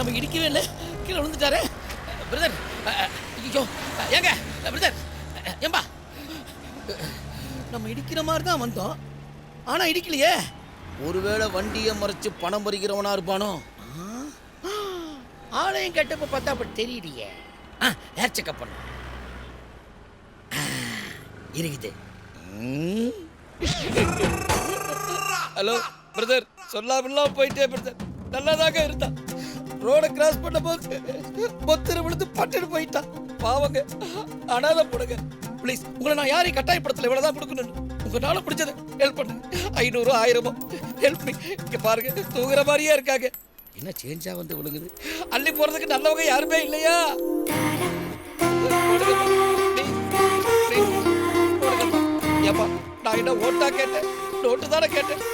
நம்ம இடிக்கவே இல்லை, கீழே விழுந்துட்டாரு. பிரதர், ஐயோ ஏங்க பிரதர், ஏம்பா நம்ம இடிக்கிற மாதிரி தான் வந்தோம், ஆனா இடிக்கலையே. ஒருவேளை வண்டியை மறைச்சு பணம் பறிக்கிறவனா இருப்பானோ? ஆளையும் கெட்டப்ப பார்த்தா அப்படி தெரியலையே. ஏர் செக்அப் பண்ண இருக்குது. ஹலோ பிரதர், சொல்லாமலாம் போயிட்டே பிரதர். நல்லாதாங்க இருந்தா. ரோட கிராஸ் பண்ண போது பொத்திர விழுந்து பட்டுன்னு போயிட்டான். பாவங்க, அனாதை போடுங்க ப்ளீஸ். உங்களை நான் யாரையும் கட்டாயப்படுத்தல, இவ்வளவுதான் கொடுக்கணும். உங்களால முடிஞ்சது ஹெல்ப் பண்ணுங்க. 500 1000 ஹெல்ப் பண்ணி. இங்க பாருங்க, தூங்குற மாதிரியே இருக்காங்க. என்ன சேஞ்சா வந்து விழுகுது. அள்ளி போறதுக்கு நல்லவங்க யாருமே இல்லையா? ஏப்பா, நான் என்ன ஓட்டா கேட்டேன், நோட்டு தானே கேட்டேன்.